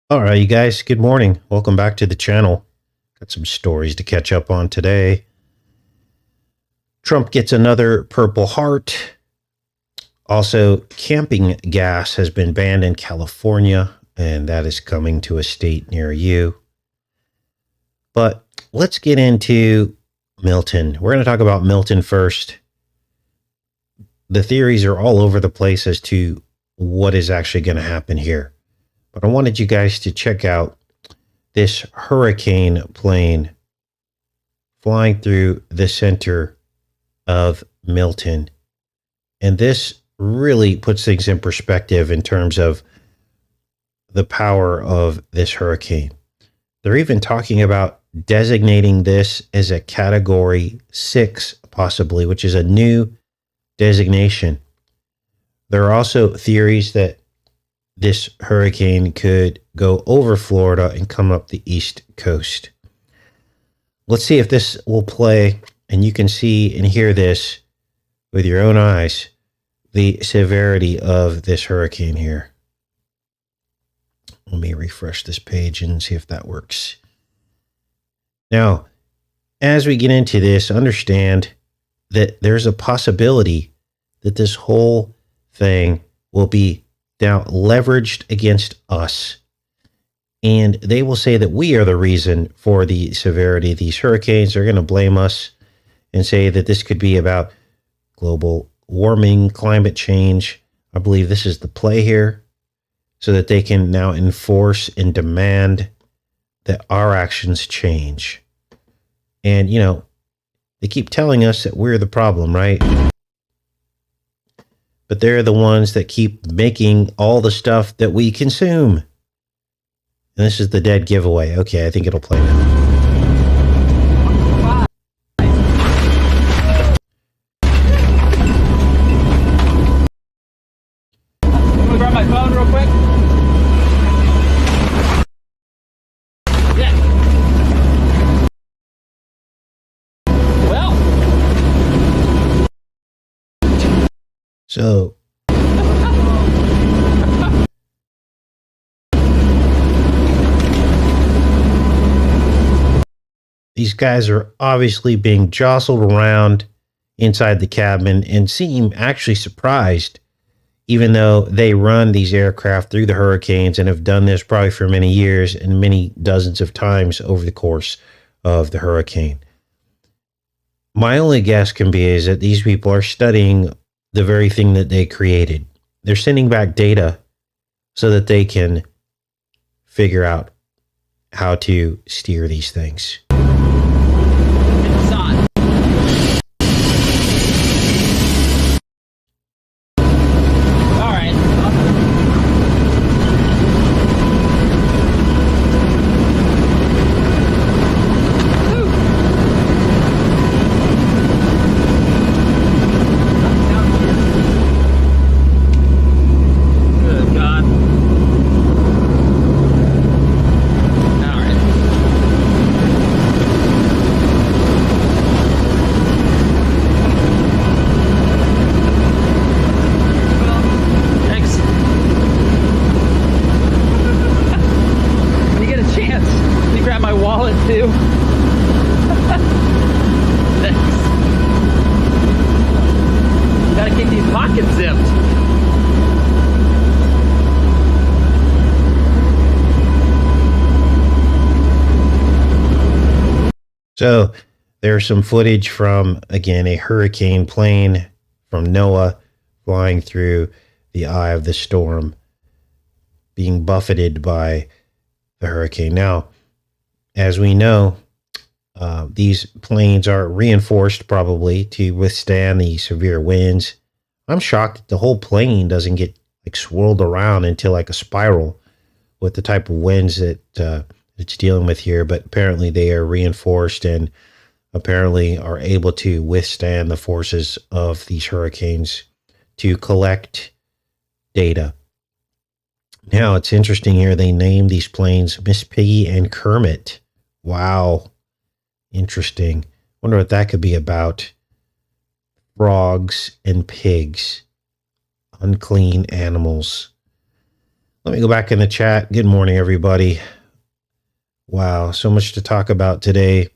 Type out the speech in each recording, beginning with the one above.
All right, you guys, good morning. Welcome back to the channel. Got some stories to catch up on today. Trump gets another Purple Heart. Also, camping gas has been banned in California, and that is coming to a state near you. But let's get into Milton. We're going to talk about Milton first. The theories are all over the place as to what is actually going to happen here. But I wanted you guys to check out this hurricane plane flying through the center of Milton. And this really puts things in perspective in terms of the power of this hurricane. They're even talking about designating this as a category 6, possibly, which is a new designation. There are also theories that this hurricane could go over Florida and come up the East Coast. Let's see if this will play, and you can see and hear this with your own eyes, the severity of this hurricane here. Let me refresh this page and see if that works. Now, as we get into this, understand that there's a possibility that this whole thing will be now leveraged against us. And they will say that we are the reason for the severity of these hurricanes. They're going to blame us and say that this could be about global warming, climate change. I believe this is the play here, so that they can now enforce and demand that our actions change. And, you know, they keep telling us that we're the problem, right? But they're the ones that keep making all the stuff that we consume. And this is the dead giveaway. Okay, I think it'll play now. Can we grab my phone real quick? Yeah. Well. So these guys are obviously being jostled around inside the cabin and seem actually surprised, even though they run these aircraft through the hurricanes and have done this probably for many years and many dozens of times over the course of the hurricane. My only guess can be is that these people are studying the very thing that they created. They're sending back data so that they can figure out how to steer these things. It's on. All right. Good God. All right. Thanks. When you get a chance, can you grab my wallet too? Thanks. Gotta keep these pockets zipped. So there's some footage from, again, a hurricane plane from NOAA flying through the eye of the storm, being buffeted by the hurricane. Now, as we know, these planes are reinforced probably to withstand the severe winds. I'm shocked that the whole plane doesn't get like swirled around into like a spiral with the type of winds that it's dealing with here. But apparently they are reinforced and apparently are able to withstand the forces of these hurricanes to collect data. Now it's interesting here. They named these planes Miss Piggy and Kermit. Wow. Interesting. Wonder what that could be about. Frogs and pigs. Unclean animals. Let me go back in the chat. Good morning, everybody. Wow, so much to talk about today.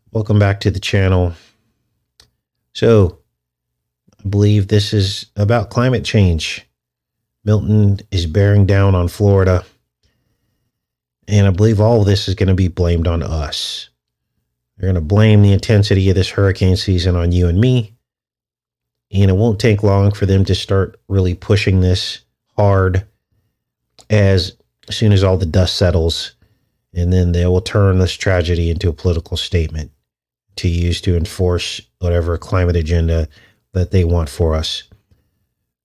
Welcome back to the channel. So, I believe this is about climate change. Milton is bearing down on Florida. And I believe all of this is going to be blamed on us. They're going to blame the intensity of this hurricane season on you and me. And it won't take long for them to start really pushing this hard as soon as all the dust settles. And then they will turn this tragedy into a political statement to use to enforce whatever climate agenda that they want for us.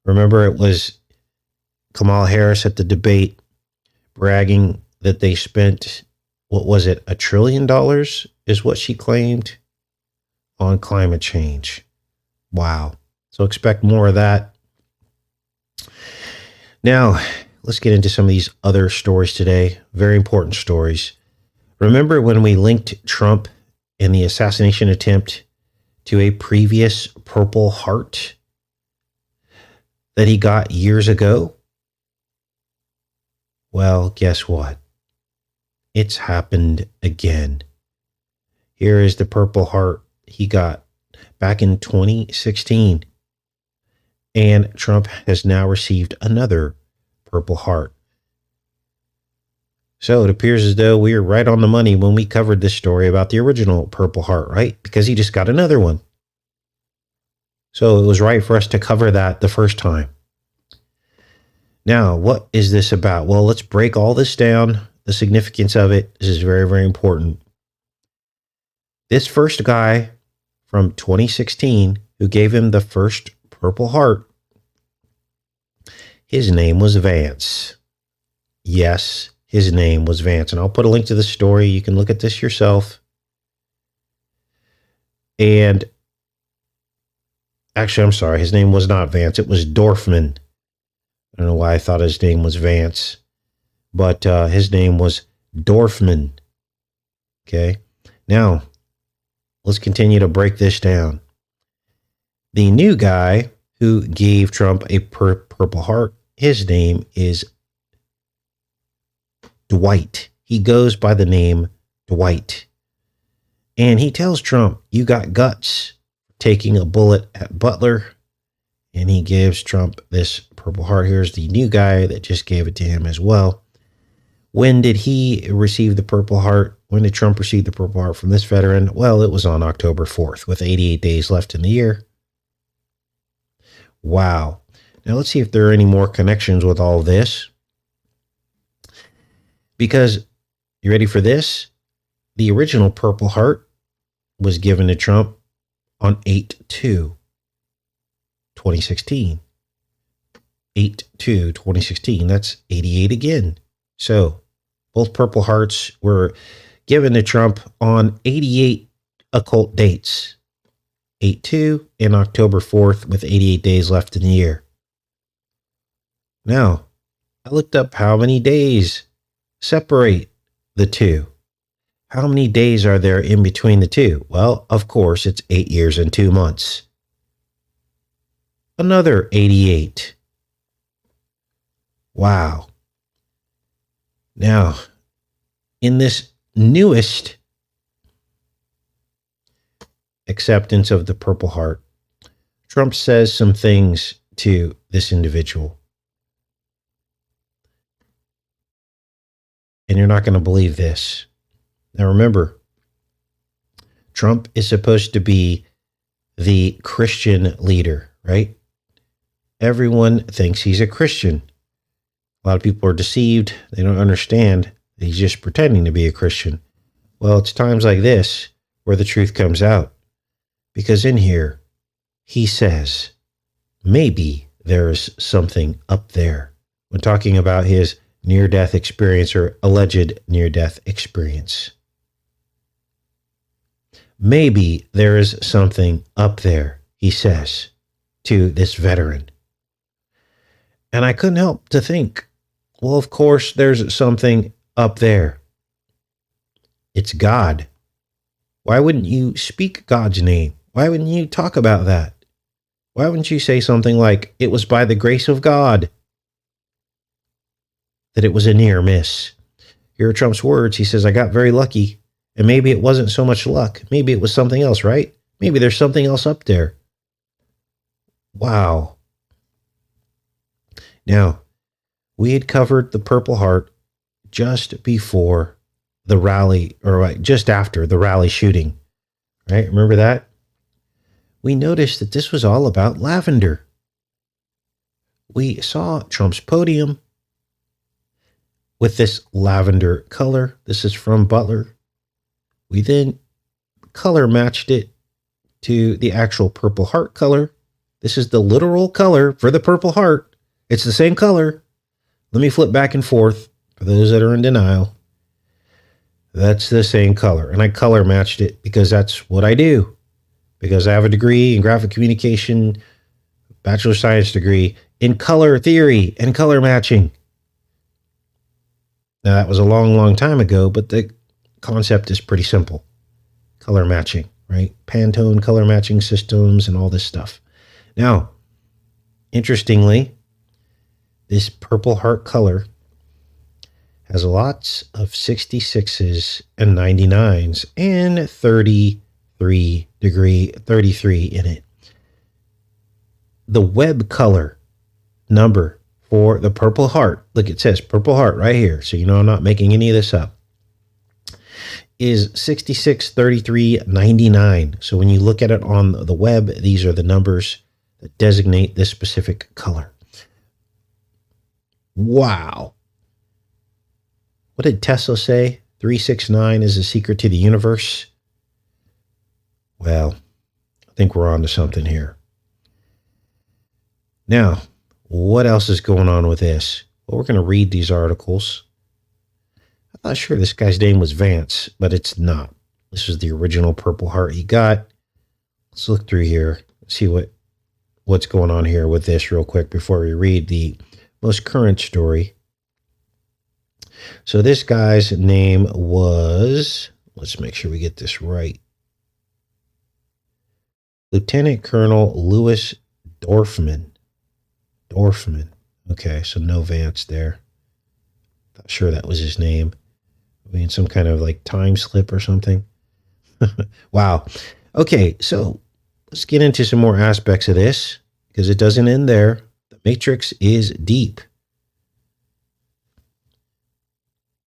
Remember, it was Kamala Harris at the debate bragging that they spent, what was it, $1 trillion is what she claimed on climate change. Wow. So expect more of that. Now, let's get into some of these other stories today. Very important stories. Remember when we linked Trump and the assassination attempt to a previous Purple Heart that he got years ago? Well, guess what? It's happened again. Here is the Purple Heart he got back in 2016. And Trump has now received another Purple Heart. So it appears as though we were right on the money when we covered this story about the original Purple Heart, right? Because he just got another one. So it was right for us to cover that the first time. Now, what is this about? Well, let's break all this down. The significance of it. This is very, very important. This first guy from 2016 who gave him the first Purple Heart, his name was Vance. Yes, his name was Vance. And I'll put a link to the story. You can look at this yourself. And actually, I'm sorry. His name was not Vance. It was Dorfman. I don't know why I thought his name was Vance. But his name was Dorfman. Okay. Now, let's continue to break this down. The new guy who gave Trump a Purple Heart, his name is Dwight. He goes by the name Dwight. And he tells Trump, you got guts, taking a bullet at Butler. And he gives Trump this Purple Heart. Here's the new guy that just gave it to him as well. When did he receive the Purple Heart? When did Trump receive the Purple Heart from this veteran? Well, it was on October 4th with 88 days left in the year. Wow. Now let's see if there are any more connections with all this. Because, you ready for this? The original Purple Heart was given to Trump on 8/2/2016. 8/2/2016. That's 88 again. So, both Purple Hearts were given to Trump on 88 occult dates. 8/2 and October 4th with 88 days left in the year. Now, I looked up how many days separate the two. How many days are there in between the two? Well, of course, it's 8 years and 2 months. Another 88. Wow. Now, in this newest acceptance of the Purple Heart, Trump says some things to this individual. And you're not going to believe this. Now remember, Trump is supposed to be the Christian leader, right? Everyone thinks he's a Christian. A lot of people are deceived. They don't understand that he's just pretending to be a Christian. Well, it's times like this where the truth comes out. Because in here, he says, maybe there's something up there. When talking about his near-death experience or alleged near-death experience. Maybe there is something up there, he says to this veteran. And I couldn't help to think, well, of course, there's something up there. It's God. Why wouldn't you speak God's name? Why wouldn't you talk about that? Why wouldn't you say something like, it was by the grace of God? that it was a near miss. Here are Trump's words. He says, I got very lucky. And maybe it wasn't so much luck. Maybe it was something else, right? Maybe there's something else up there. Wow. Now, we had covered the Purple Heart just before the rally, or just after the rally shooting, right? Remember that? We noticed that this was all about Lavender. We saw Trump's podium with this lavender color. This is from Butler. We then color matched it to the actual Purple Heart color. This is the literal color for the Purple Heart. It's the same color. Let me flip back and forth for those that are in denial. That's the same color. And I color matched it because that's what I do. Because I have a degree in graphic communication, bachelor of science degree in color theory and color matching. Now, that was a long, long time ago, but the concept is pretty simple. Color matching, right? Pantone color matching systems and all this stuff. Now, interestingly, this Purple Heart color has lots of 66s and 99s and 33 in it. The web color number for the Purple Heart, look, it says Purple Heart right here, so you know I'm not making any of this up, is 663399. So when you look at it on the web, these are the numbers that designate this specific color. Wow. What did Tesla say? 369 is the secret to the universe. Well, I think we're on to something here. Now, what else is going on with this? Well, we're going to read these articles. I'm not sure this guy's name was Vance, but it's not. This is the original Purple Heart he got. Let's look through here, see what's going on here with this real quick before we read the most current story. So this guy's name was, let's make sure we get this right, Lieutenant Colonel Louis Dorfman. Okay, so no Vance there. Not sure that was his name. I mean, some kind of like time slip or something. Wow. Okay, so let's get into some more aspects of this because it doesn't end there. The matrix is deep.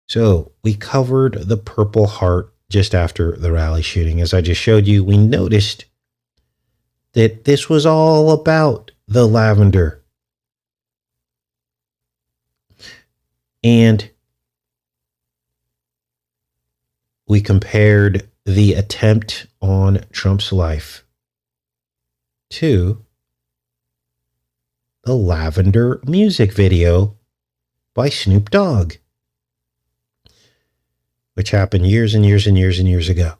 So we covered the Purple Heart just after the rally shooting. As I just showed you, we noticed that this was all about the Lavender. And we compared the attempt on Trump's life to the Lavender music video by Snoop Dogg, which happened years and years and years and years ago.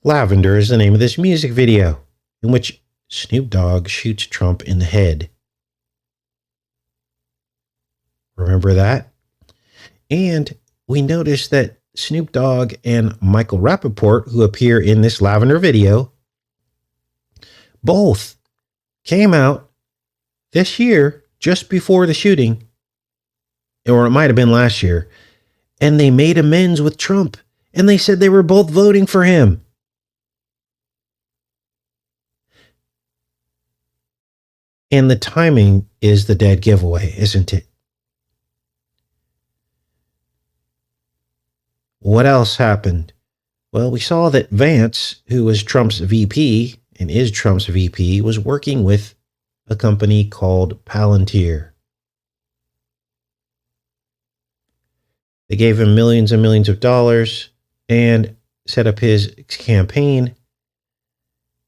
Lavender is the name of this music video in which Snoop Dogg shoots Trump in the head. Remember that? And we noticed that Snoop Dogg and Michael Rappaport, who appear in this Lavender video, both came out this year, just before the shooting, or it might have been last year, and they made amends with Trump, and they said they were both voting for him. And the timing is the dead giveaway, isn't it? What else happened? Well, we saw that Vance, who was Trump's VP and is Trump's VP, was working with a company called Palantir. They gave him millions and millions of dollars and set up his campaign.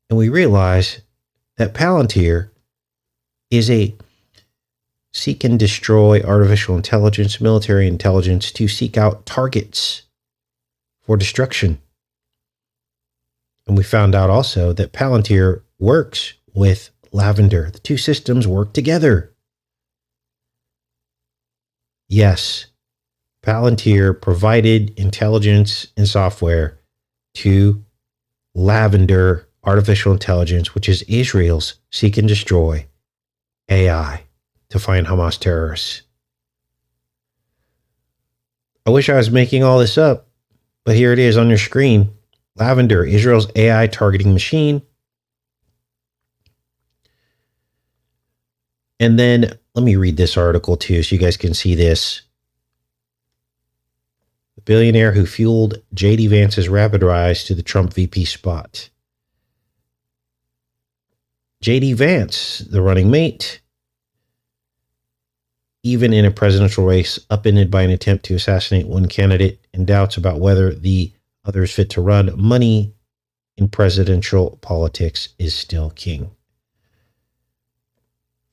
And we realize that Palantir is a seek and destroy artificial intelligence, military intelligence to seek out targets for destruction. And we found out also that Palantir works with Lavender. The two systems work together. Yes, Palantir provided intelligence and software to Lavender artificial intelligence, which is Israel's seek and destroy AI. to find Hamas terrorists. I wish I was making all this up, but here it is on your screen. Lavender, Israel's AI targeting machine. And then let me read this article too so you guys can see this. The billionaire who fueled J.D. Vance's rapid rise to the Trump VP spot. J.D. Vance, the running mate, even in a presidential race upended by an attempt to assassinate one candidate and doubts about whether the other is fit to run, money in presidential politics is still king.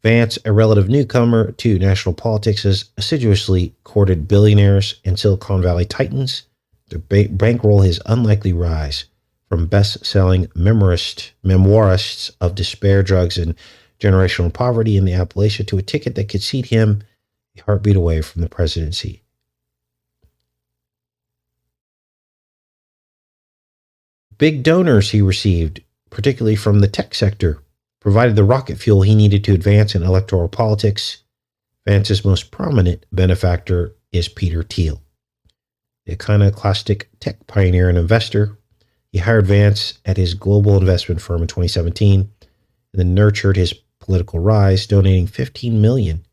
Vance, a relative newcomer to national politics, has assiduously courted billionaires and Silicon Valley titans to bankroll his unlikely rise from best-selling memoirists of despair, drugs, and generational poverty in the Appalachia to a ticket that could seat him a heartbeat away from the presidency. Big donors he received, particularly from the tech sector, provided the rocket fuel he needed to advance in electoral politics. Vance's most prominent benefactor is Peter Teal, the iconoclastic tech pioneer and investor. He hired Vance at his global investment firm in 2017 and then nurtured his political rise, donating $15 million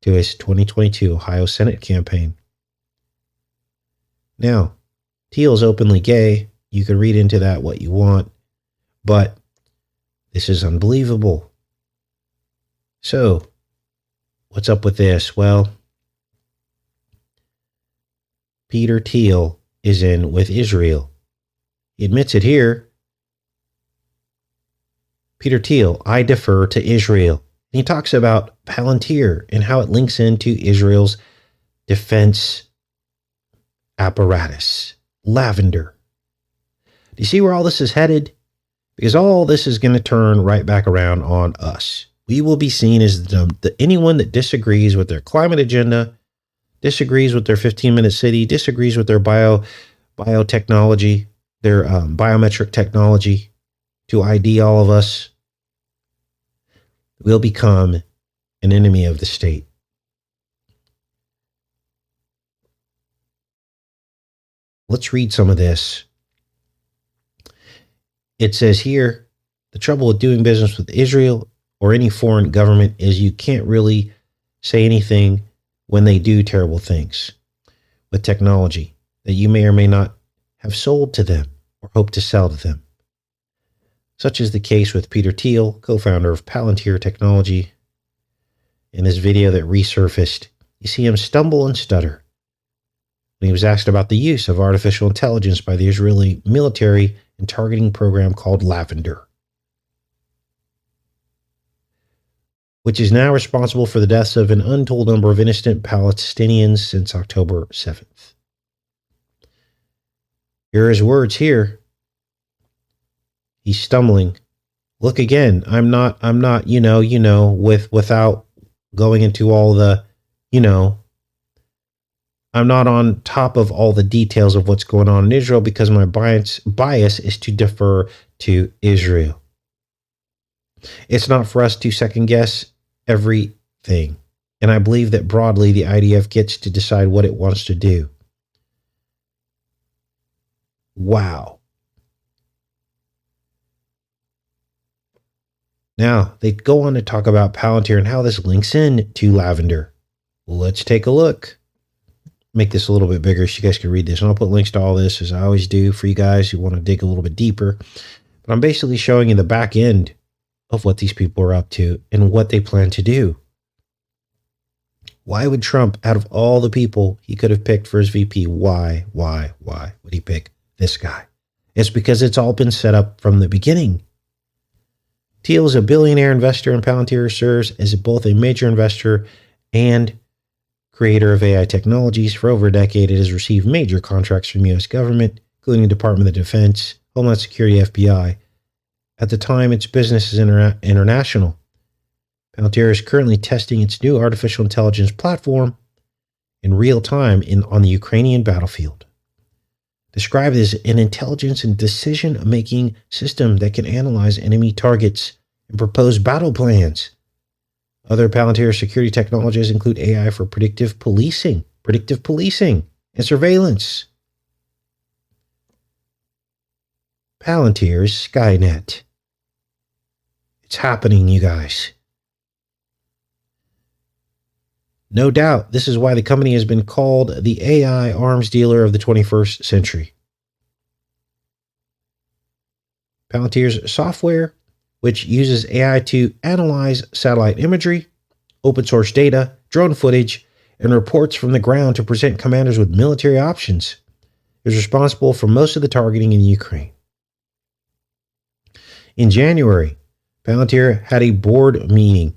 to his 2022 Ohio Senate campaign. Now, Teal is openly gay. You can read into that what you want, but this is unbelievable. So, what's up with this? Well, Peter Teal is in with Israel. He admits it here. Peter Teal, I defer to Israel. And he talks about Palantir and how it links into Israel's defense apparatus. Lavender. Do you see where all this is headed? Because all this is going to turn right back around on us. We will be seen as anyone that disagrees with their climate agenda, disagrees with their 15-minute city, disagrees with their biotechnology, their biometric technology to ID all of us, will become an enemy of the state. Let's read some of this. It says here, the trouble with doing business with Israel or any foreign government is you can't really say anything when they do terrible things with technology that you may or may not have sold to them or hope to sell to them. Such is the case with Peter Teal, co-founder of Palantir Technology. In this video that resurfaced, you see him stumble and stutter when he was asked about the use of artificial intelligence by the Israeli military and targeting program called Lavender, which is now responsible for the deaths of an untold number of innocent Palestinians since October 7th. Here are his words here. He's stumbling. Look again. I'm not, without going into all the, I'm not on top of all the details of what's going on in Israel because my bias is to defer to Israel. It's not for us to second guess everything. And I believe that broadly the IDF gets to decide what it wants to do. Wow. Now, they go on to talk about Palantir and how this links in to Lavender. Let's take a look. Make this a little bit bigger so you guys can read this. And I'll put links to all this as I always do for you guys who want to dig a little bit deeper. But I'm basically showing you the back end of what these people are up to and what they plan to do. Why would Trump, out of all the people he could have picked for his VP, why would he pick this guy? It's because it's all been set up from the beginning. Teal is a billionaire investor in Palantir, serves as both a major investor and creator of AI technologies. For over a decade, it has received major contracts from the U.S. government, including the Department of Defense, Homeland Security, FBI. At the time, its business is international. Palantir is currently testing its new artificial intelligence platform in real time on the Ukrainian battlefield. Described as an intelligence and decision-making system that can analyze enemy targets and propose battle plans. Other Palantir security technologies include AI for predictive policing, and surveillance. Palantir's Skynet. It's happening, you guys. No doubt, this is why the company has been called the AI arms dealer of the 21st century. Palantir's software, which uses AI to analyze satellite imagery, open source data, drone footage, and reports from the ground to present commanders with military options, is responsible for most of the targeting in Ukraine. In January, Palantir had a board meeting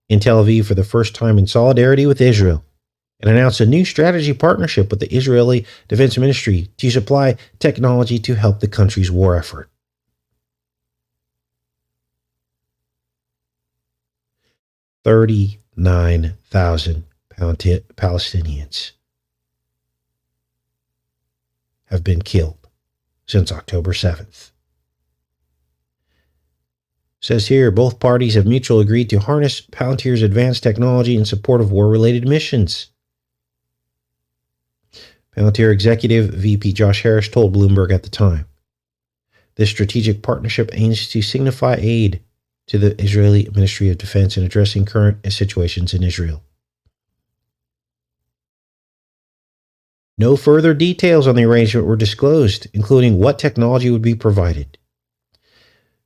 in Tel Aviv for the first time in solidarity with Israel and announced a new strategy partnership with the Israeli Defense Ministry to supply technology to help the country's war effort. $39,000 Palestinians have been killed since October 7th. Says here, both parties have mutually agreed to harness Palantir's advanced technology in support of war-related missions. Palantir executive VP Josh Harris told Bloomberg at the time, this strategic partnership aims to signify aid to the Israeli Ministry of Defense in addressing current situations in Israel. No further details on the arrangement were disclosed, including what technology would be provided.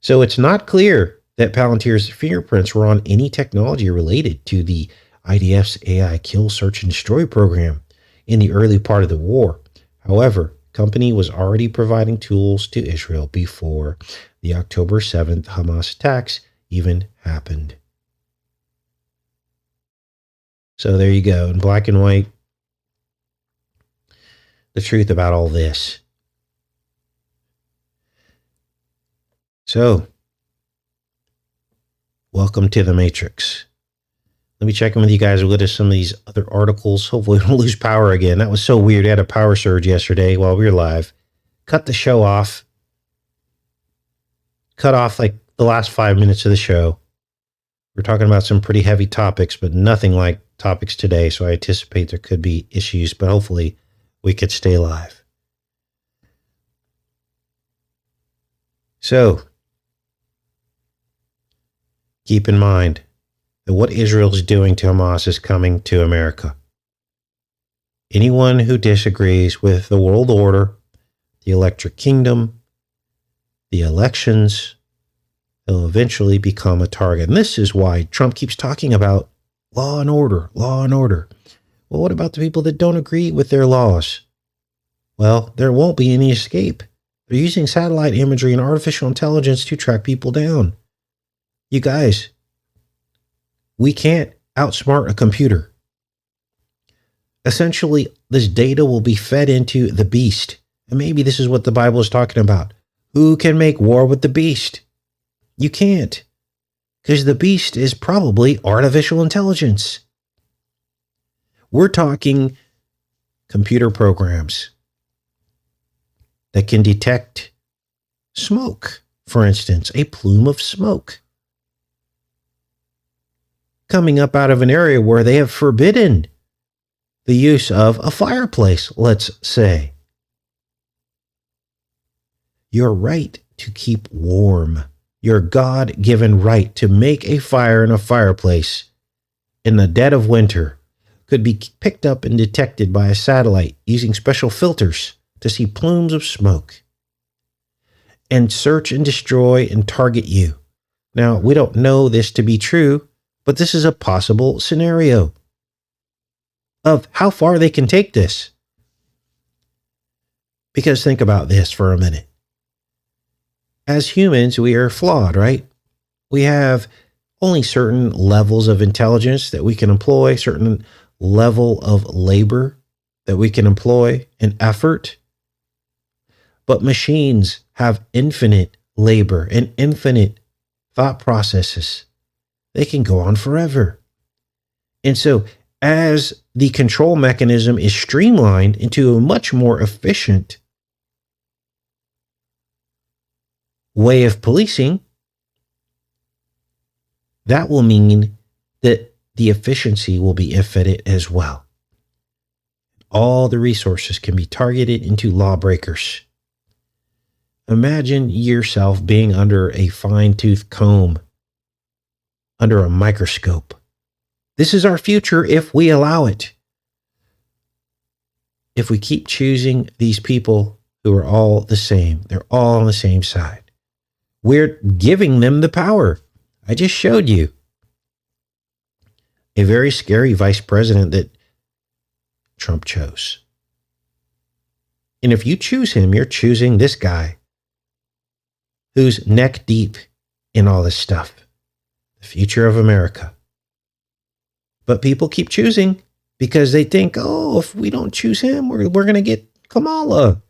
So it's not clear that Palantir's fingerprints were on any technology related to the IDF's AI kill, search, and destroy program in the early part of the war. However, the company was already providing tools to Israel before the October 7th Hamas attacks even happened. So there you go, in black and white, the truth about all this. So, welcome to the Matrix. Let me check in with you guys. We'll go to some of these other articles. Hopefully we don't lose power again. That was so weird. We had a power surge yesterday while we were live. Cut the show off. Cut off like the last 5 minutes of the show. We're talking about some pretty heavy topics, but nothing like topics today. So I anticipate there could be issues, but hopefully we could stay live. So, keep in mind that what Israel is doing to Hamas is coming to America. Anyone who disagrees with the world order, the electric kingdom, the elections, will eventually become a target. And this is why Trump keeps talking about law and order, law and order. Well, what about the people that don't agree with their laws? Well, there won't be any escape. They're using satellite imagery and artificial intelligence to track people down. You guys, we can't outsmart a computer. Essentially, this data will be fed into the beast. And maybe this is what the Bible is talking about. Who can make war with the beast? You can't. Because the beast is probably artificial intelligence. We're talking computer programs that can detect smoke, for instance, a plume of smoke coming up out of an area where they have forbidden the use of a fireplace, let's say. Your right to keep warm, your God-given right to make a fire in a fireplace in the dead of winter could be picked up and detected by a satellite using special filters to see plumes of smoke and search and destroy and target you. Now, we don't know this to be true, but this is a possible scenario of how far they can take this. Because think about this for a minute. As humans, we are flawed, right? We have only certain levels of intelligence that we can employ, certain level of labor that we can employ and effort. But machines have infinite labor and infinite thought processes. They can go on forever. And so as the control mechanism is streamlined into a much more efficient way of policing, that will mean that the efficiency will be infinite as well. All the resources can be targeted into lawbreakers. Imagine yourself being under a fine-tooth comb, under a microscope. This is our future if we allow it. If we keep choosing these people who are all the same, they're all on the same side. We're giving them the power. I just showed you a very scary vice president that Trump chose. And if you choose him, you're choosing this guy who's neck deep in all this stuff, the future of America. But people keep choosing because they think, oh, if we don't choose him, we're going to get Kamala.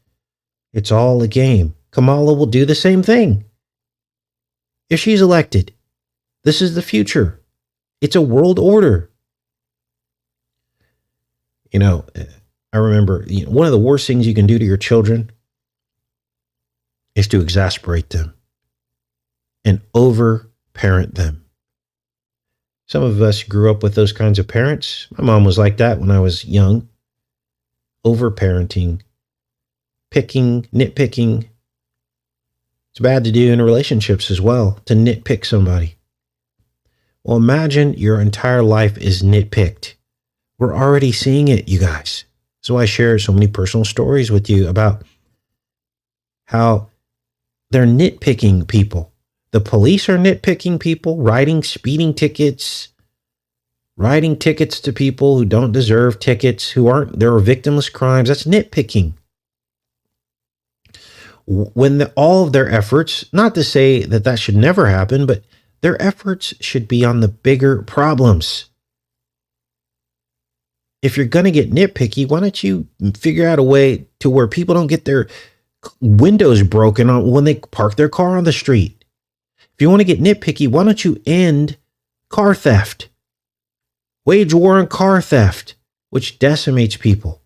It's all a game. Kamala will do the same thing. If she's elected, this is the future. It's a world order. You know, I remember one of the worst things you can do to your children is to exasperate them and over-parent them. Some of us grew up with those kinds of parents. My mom was like that when I was young. Over-parenting, picking, nitpicking. It's bad to do in relationships as well, to nitpick somebody. Well, imagine your entire life is nitpicked. We're already seeing it, you guys. So I share so many personal stories with you about how they're nitpicking people. The police are nitpicking people, writing speeding tickets, writing tickets to people who don't deserve tickets, there are victimless crimes. That's nitpicking. When all of their efforts, not to say that that should never happen, but their efforts should be on the bigger problems. If you're going to get nitpicky, why don't you figure out a way to where people don't get their windows broken on when they park their car on the street? If you want to get nitpicky, why don't you end car theft? Wage war on car theft, which decimates people.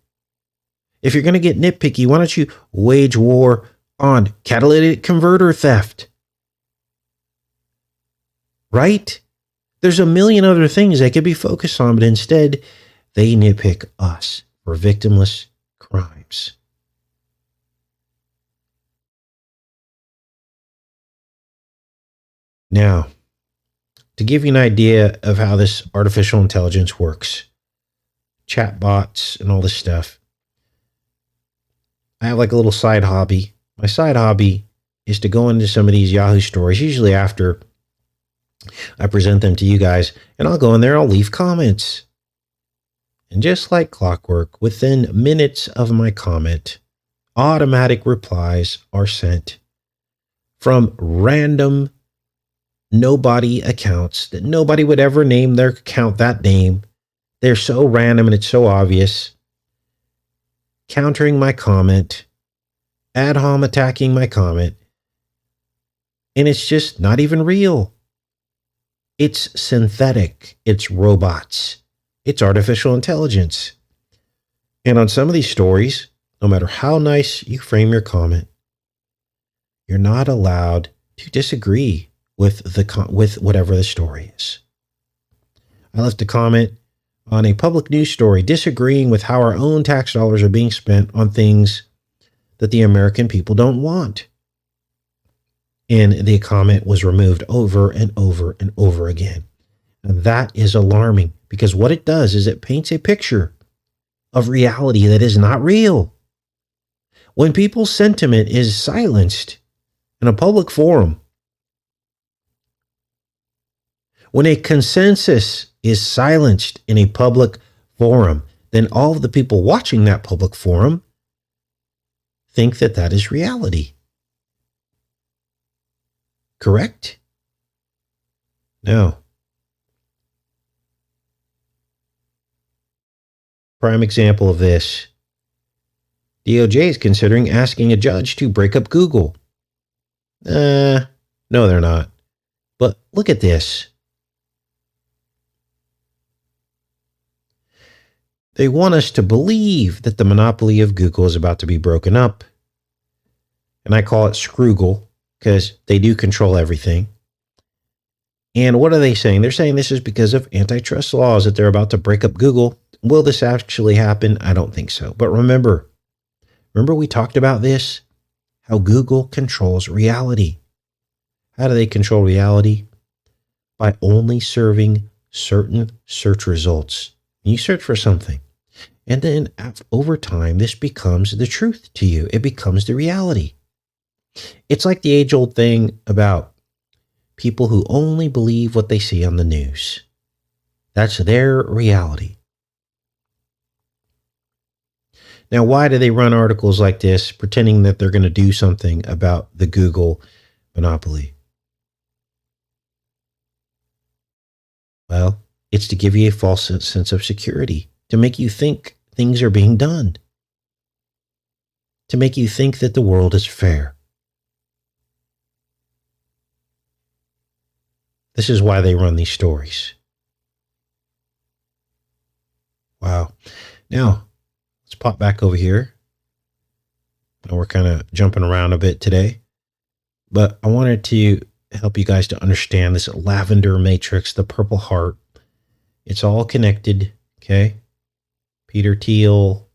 If you're going to get nitpicky, why don't you wage war on catalytic converter theft? Right? There's a million other things they could be focused on, but instead they nitpick us for victimless crimes. Now, to give you an idea of how this artificial intelligence works, chatbots and all this stuff, I have like a little side hobby. My side hobby is to go into some of these Yahoo stories, usually after I present them to you guys, and I'll go in there, I'll leave comments. And just like clockwork, within minutes of my comment, automatic replies are sent from random nobody accounts that nobody would ever name their account that name. They're so random and it's so obvious. Countering my comment, ad hom attacking my comment, and it's just not even real. It's synthetic. It's robots. It's artificial intelligence. And on some of these stories, no matter how nice you frame your comment, you're not allowed to disagree with whatever the story is. I left a comment on a public news story disagreeing with how our own tax dollars are being spent on things that the American people don't want. And the comment was removed over and over and over again. And that is alarming because what it does is it paints a picture of reality that is not real. When people's sentiment is silenced in a public forum, when a consensus is silenced in a public forum, then all of the people watching that public forum think that that is reality. Correct? No. Prime example of this. DOJ is considering asking a judge to break up Google. No, they're not. But look at this. They want us to believe that the monopoly of Google is about to be broken up. And I call it Scroogle because they do control everything. And what are they saying? They're saying this is because of antitrust laws that they're about to break up Google. Will this actually happen? I don't think so. But remember we talked about this? How Google controls reality. How do they control reality? By only serving certain search results. You search for something, and then over time, this becomes the truth to you. It becomes the reality. It's like the age-old thing about people who only believe what they see on the news. That's their reality. Now, why do they run articles like this pretending that they're going to do something about the Google monopoly? Well, it's to give you a false sense of security, to make you think things are being done, to make you think that the world is fair. This is why they run these stories. Wow. Now, let's pop back over here. Now we're kind of jumping around a bit today, but I wanted to help you guys to understand this lavender matrix, the purple heart. It's all connected, okay? Peter Teal,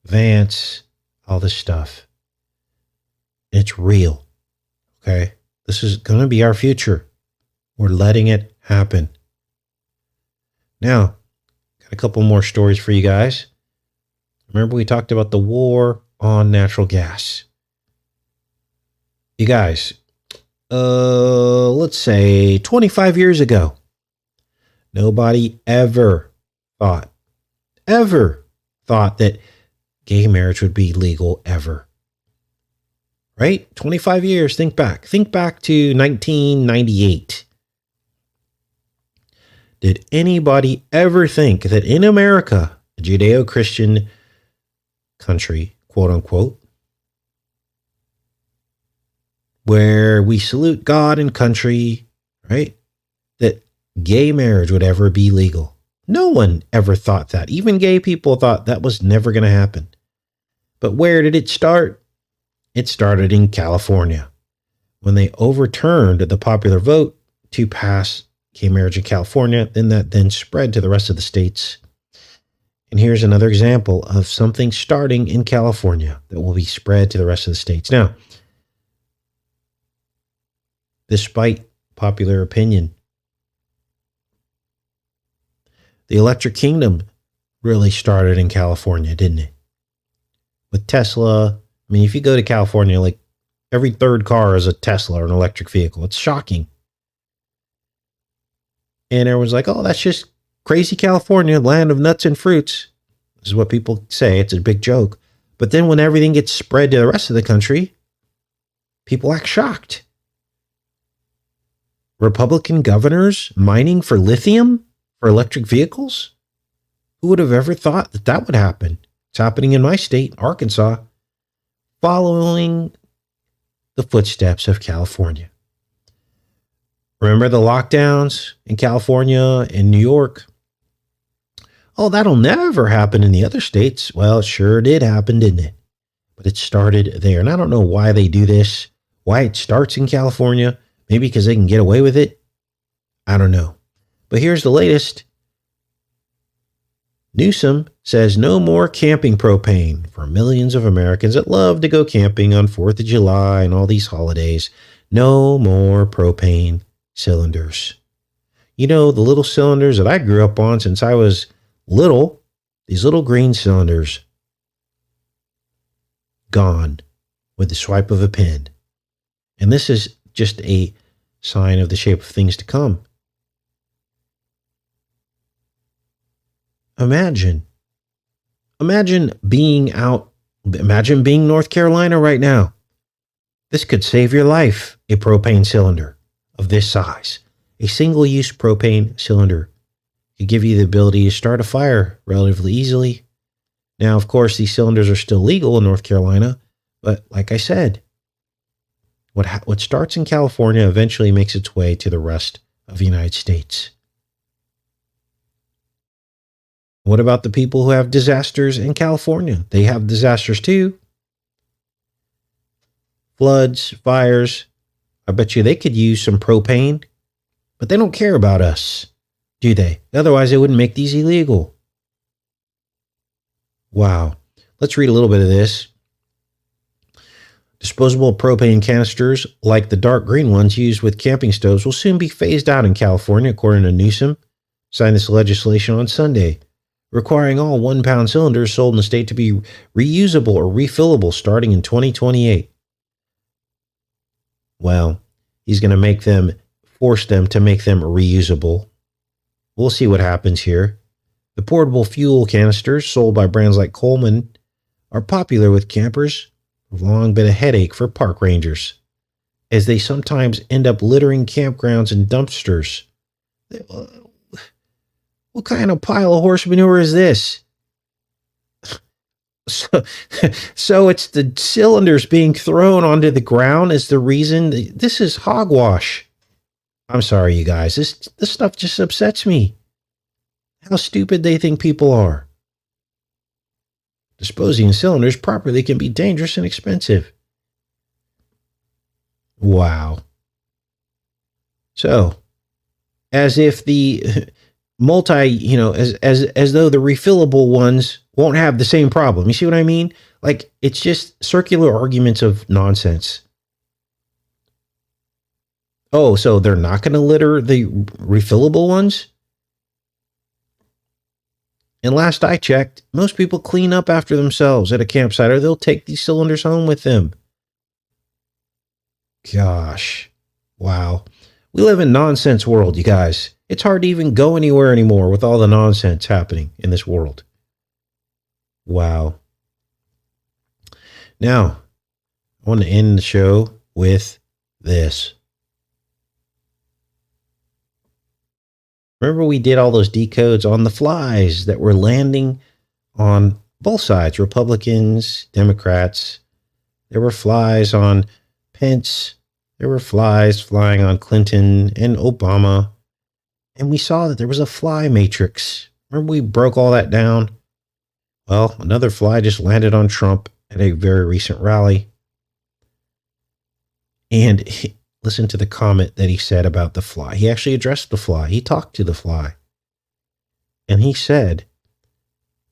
Vance, all this stuff. It's real, okay? This is going to be our future. We're letting it happen. Now, got a couple more stories for you guys. Remember we talked about the war on natural gas. You guys, let's say 25 years ago, nobody ever thought that gay marriage would be legal ever. Right? 25 years, think back to 1998. Did anybody ever think that in America, a Judeo-Christian country, quote unquote, where we salute God and country, right, that gay marriage would ever be legal? No one ever thought that. Even gay people thought that was never going to happen. But where did it start? It started in California when they overturned the popular vote to pass gay marriage in California. Then that spread to the rest of the states. And here's another example of something starting in California that will be spread to the rest of the states. Now, despite popular opinion, the electric kingdom really started in California, didn't it? With Tesla. I mean, if you go to California, like every third car is a Tesla or an electric vehicle. It's shocking. And everyone's like, oh, that's just crazy California, land of nuts and fruits. This is what people say. It's a big joke. But then when everything gets spread to the rest of the country, people act shocked. Republican governors mining for lithium for electric vehicles? Who would have ever thought that that would happen? It's happening in my state, Arkansas, following the footsteps of California. Remember the lockdowns in California and New York? Oh, that'll never happen in the other states. Well, it sure did happen, didn't it? But it started there. And I don't know why they do this, why it starts in California. Maybe because they can get away with it. I don't know. But here's the latest. Newsom says no more camping propane for millions of Americans that love to go camping on 4th of July and all these holidays. No more propane cylinders. You know, the little cylinders that I grew up on since I was little, these little green cylinders, gone with the swipe of a pen. And this is just a sign of the shape of things to come. Imagine being North Carolina right now. This could save your life, a propane cylinder of this size. A single-use propane cylinder could give you the ability to start a fire relatively easily. Now, of course, these cylinders are still legal in North Carolina, but like I said, what starts in California eventually makes its way to the rest of the United States. What about the people who have disasters in California? They have disasters too. Floods, fires. I bet you they could use some propane But they don't care about us, do they? Otherwise, they wouldn't make these illegal. Wow. Let's read a little bit of this. Disposable propane canisters, like the dark green ones used with camping stoves, will soon be phased out in California, according to Newsom. Signed this legislation on Sunday, requiring all 1 pound cylinders sold in the state to be reusable or refillable starting in 2028. Well, he's going to force them to make them reusable. We'll see what happens here. The portable fuel canisters sold by brands like Coleman are popular with campers. Have long been a headache for park rangers, as they sometimes end up littering campgrounds and dumpsters. What kind of pile of horse manure is this? So it's the cylinders being thrown onto the ground is the reason. This is hogwash. I'm sorry, you guys. This stuff just upsets me. How stupid they think people are. Disposing of cylinders properly can be dangerous and expensive. Wow. So, as if the as though the refillable ones won't have the same problem. You see what I mean? Like, it's just circular arguments of nonsense. Oh, so they're not going to litter the refillable ones? And last I checked, most people clean up after themselves at a campsite, or they'll take these cylinders home with them. Gosh. Wow. We live in a nonsense world, you guys. It's hard to even go anywhere anymore with all the nonsense happening in this world. Wow. Now, I want to end the show with this. Remember, we did all those decodes on the flies that were landing on both sides, Republicans, Democrats. There were flies on Pence. There were flies flying on Clinton and Obama. And we saw that there was a fly matrix. Remember, we broke all that down? Well, another fly just landed on Trump at a very recent rally. And listen to the comment that he said about the fly. He actually addressed the fly. He talked to the fly. And he said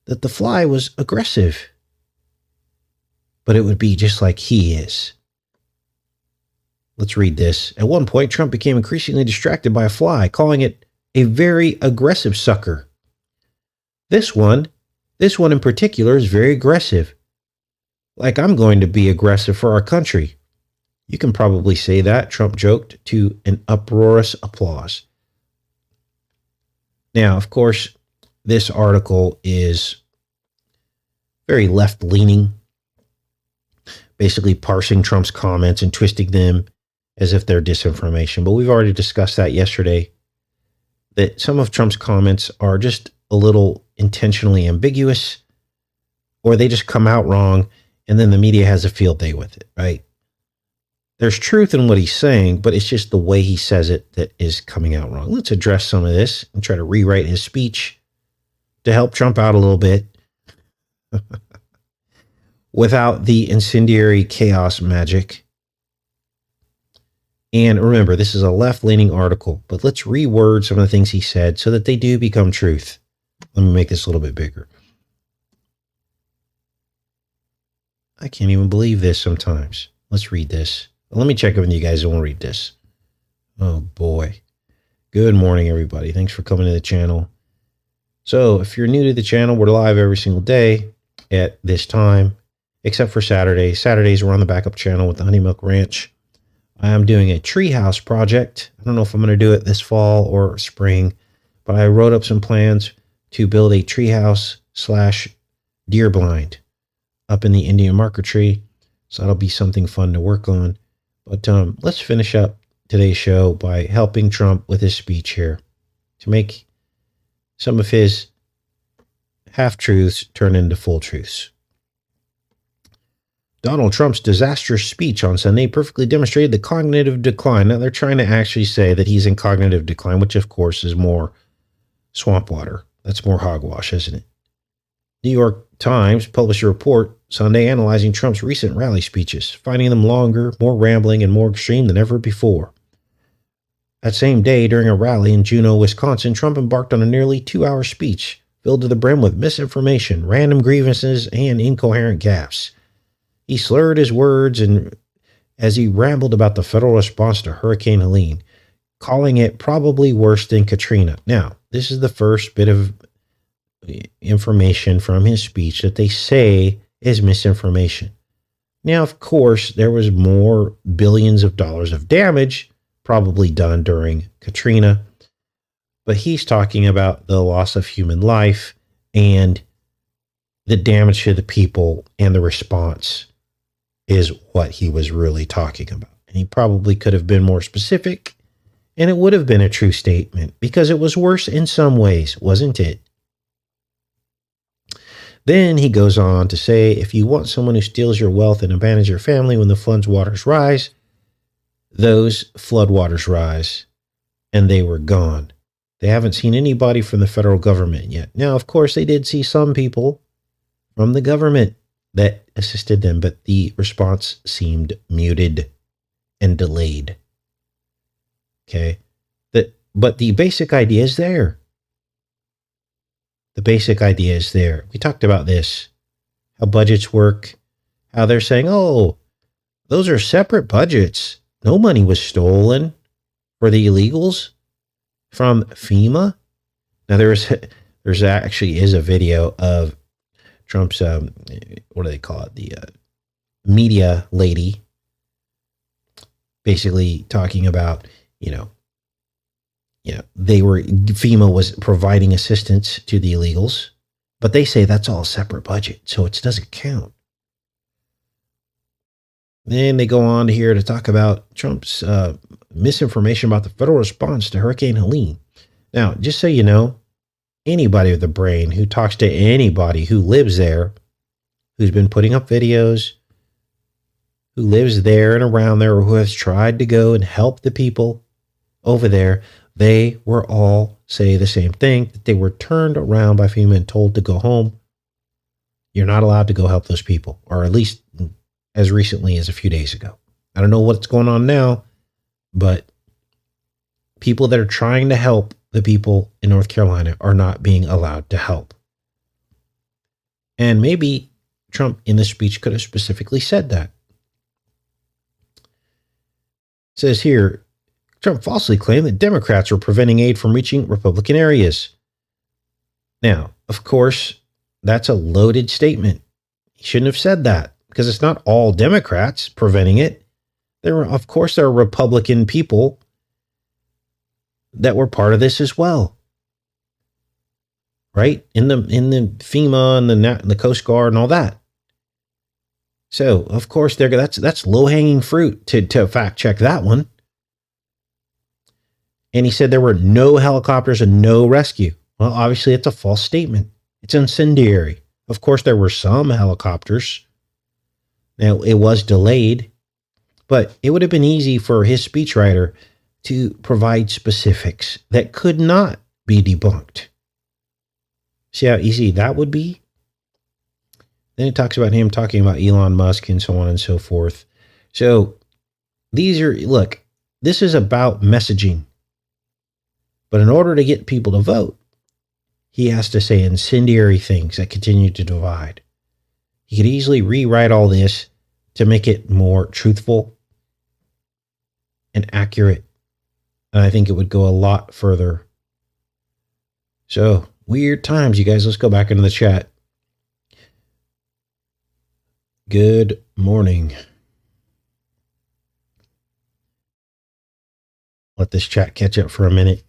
that the fly was aggressive, but it would be just like he is. Let's read this. At one point, Trump became increasingly distracted by a fly, calling it a very aggressive sucker. This one in particular is very aggressive. Like I'm going to be aggressive for our country. You can probably say that, Trump joked to an uproarious applause. Now, of course, this article is very left-leaning, basically parsing Trump's comments and twisting them as if they're disinformation. But we've already discussed that yesterday, that some of Trump's comments are just a little intentionally ambiguous, or they just come out wrong, and then the media has a field day with it, right? There's truth in what he's saying, but it's just the way he says it that is coming out wrong. Let's address some of this and try to rewrite his speech to help Trump out a little bit without the incendiary chaos magic. And remember, this is a left-leaning article, but let's reword some of the things he said so that they do become truth. Let me make this a little bit bigger. I can't even believe this sometimes. Let's read this. Let me check with you guys and we'll read this. Oh boy. Good morning, everybody. Thanks for coming to the channel. So if you're new to the channel, we're live every single day at this time, except for Saturdays. Saturdays, we're on the backup channel with the Honey Milk Ranch. I am doing a treehouse project. I don't know if I'm going to do it this fall or spring, but I wrote up some plans to build a treehouse / deer blind up in the Indian marker tree. So that'll be something fun to work on. But let's finish up today's show by helping Trump with his speech here to make some of his half-truths turn into full truths. Donald Trump's disastrous speech on Sunday perfectly demonstrated the cognitive decline. Now, they're trying to actually say that he's in cognitive decline, which, of course, is more swamp water. That's more hogwash, isn't it? New York Times published a report Sunday analyzing Trump's recent rally speeches, finding them longer, more rambling, and more extreme than ever before. That same day, during a rally in Juneau, Wisconsin, Trump embarked on a nearly 2-hour speech filled to the brim with misinformation, random grievances, and incoherent gaffes. He slurred his words and as he rambled about the federal response to Hurricane Helene, calling it probably worse than Katrina. Now, this is the first bit of information from his speech that they say is misinformation. Now, of course, there was more billions of dollars of damage probably done during Katrina, but he's talking about the loss of human life and the damage to the people, and the response is what he was really talking about. And he probably could have been more specific, and it would have been a true statement because it was worse in some ways, wasn't it? Then he goes on to say, if you want someone who steals your wealth and abandons your family when the flood waters rise, those floodwaters rise, and they were gone. They haven't seen anybody from the federal government yet. Now, of course, they did see some people from the government that assisted them, but the response seemed muted and delayed. Okay. But the basic idea is there. The basic idea is there. We talked about this, how budgets work, how they're saying, oh, those are separate budgets. No money was stolen for the illegals from FEMA. Now there's actually is a video of Trump's, what do they call it? The media lady basically talking about, FEMA was providing assistance to the illegals, but they say that's all separate budget, so it doesn't count. Then they go on here to talk about Trump's misinformation about the federal response to Hurricane Helene. Now, just so you know, anybody with a brain who talks to anybody who lives there, who's been putting up videos, who lives there and around there, or who has tried to go and help the people over there, they were all say the same thing, that they were turned around by FEMA and told to go home. You're not allowed to go help those people, or at least as recently as a few days ago. I don't know what's going on now, but people that are trying to help the people in North Carolina are not being allowed to help. And maybe Trump in the speech could have specifically said that. It says here, Trump falsely claimed that Democrats were preventing aid from reaching Republican areas. Now, of course, that's a loaded statement. He shouldn't have said that because it's not all Democrats preventing it. There are Republican people that were part of this as well, right? In the FEMA and the Coast Guard and all that. So, of course, that's low-hanging fruit to fact check that one. And he said there were no helicopters and no rescue. Well, obviously, it's a false statement. It's incendiary. Of course, there were some helicopters. Now, it was delayed, but it would have been easy for his speechwriter to provide specifics that could not be debunked. See how easy that would be? Then it talks about him talking about Elon Musk and so on and so forth. So this is about messaging. But in order to get people to vote, he has to say incendiary things that continue to divide. He could easily rewrite all this to make it more truthful and accurate. And I think it would go a lot further. So, weird times, you guys. Let's go back into the chat. Good morning. Let this chat catch up for a minute.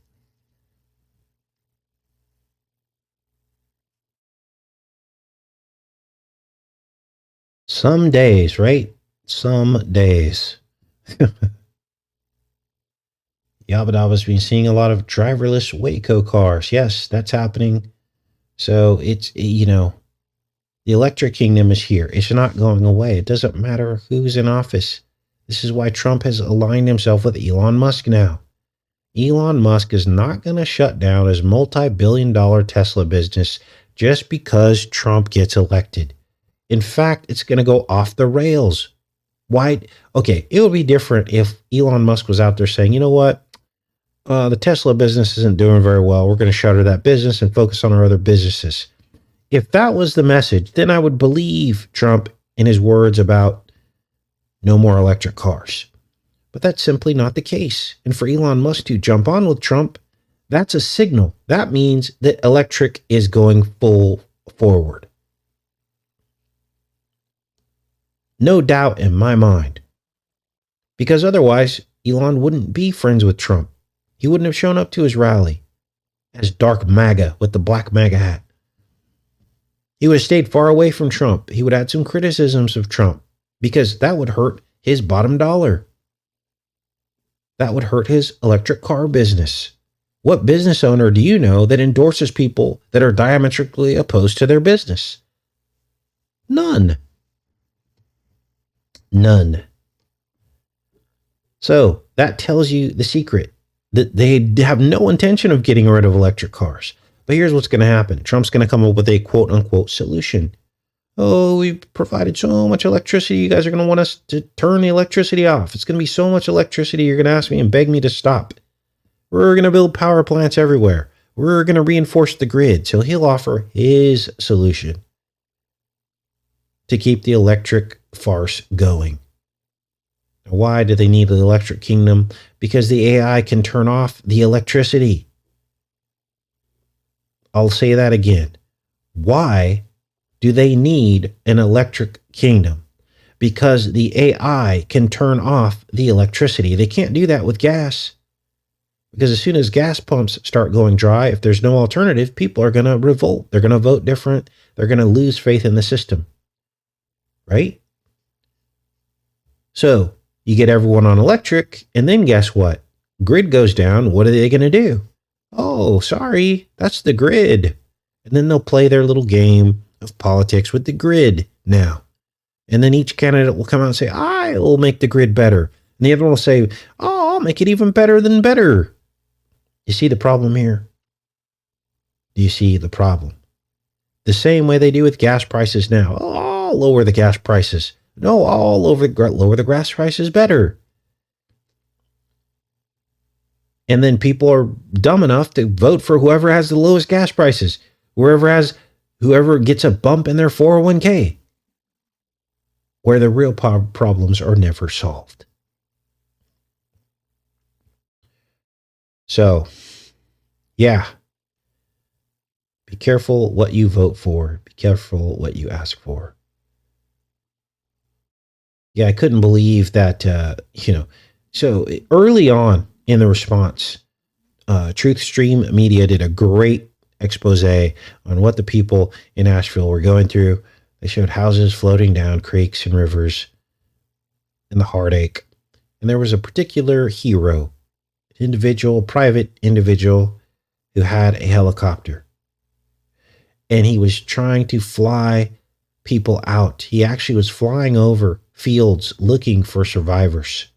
Some days, right? Some days. Yabba been seeing a lot of driverless Waco cars. Yes, that's happening. So it's, the electric kingdom is here. It's not going away. It doesn't matter who's in office. This is why Trump has aligned himself with Elon Musk now. Elon Musk is not going to shut down his multi-billion-dollar Tesla business just because Trump gets elected. In fact, it's going to go off the rails. Why? Okay, it would be different if Elon Musk was out there saying, you know what? The Tesla business isn't doing very well. We're going to shutter that business and focus on our other businesses. If that was the message, then I would believe Trump in his words about no more electric cars. But that's simply not the case. And for Elon Musk to jump on with Trump, that's a signal. That means that electric is going full forward. No doubt in my mind. Because otherwise, Elon wouldn't be friends with Trump. He wouldn't have shown up to his rally as Dark MAGA with the black MAGA hat. He would have stayed far away from Trump. He would add some criticisms of Trump because that would hurt his bottom dollar. That would hurt his electric car business. What business owner do you know that endorses people that are diametrically opposed to their business? None. None. So that tells you the secret, that they have no intention of getting rid of electric cars. But here's what's going to happen. Trump's going to come up with a quote unquote solution. Oh, we've provided so much electricity. You guys are going to want us to turn the electricity off. It's going to be so much electricity. You're going to ask me and beg me to stop. We're going to build power plants everywhere. We're going to reinforce the grid. So he'll offer his solution to keep the electric farce going. Why do they need the electric kingdom? Because the AI can turn off the electricity. I'll say that again. Why do they need an electric kingdom? Because the AI can turn off the electricity. They can't do that with gas. Because as soon as gas pumps start going dry, if there's no alternative, people are going to revolt. They're going to vote different. They're going to lose faith in the system. Right? So you get everyone on electric, and then guess what? Grid goes down. What are they going to do? Oh, sorry, that's the grid. And then they'll play their little game of politics with the grid now. And then each candidate will come out and say, I will make the grid better. And the other one will say, oh, I'll make it even better than better. You see the problem here? Do you see the problem? The same way they do with gas prices now. Oh, I'll lower the gas prices. No, I'll lower the gas prices better. And then people are dumb enough to vote for whoever has the lowest gas prices, whoever gets a bump in their 401k, where the real problems are never solved. So, yeah, be careful what you vote for. Be careful what you ask for. Yeah, I couldn't believe that, so early on in the response, Truth Stream Media did a great expose on what the people in Asheville were going through. They showed houses floating down creeks and rivers and the heartache. And there was a particular hero, private individual who had a helicopter. And he was trying to fly people out. He actually was flying over fields looking for survivors.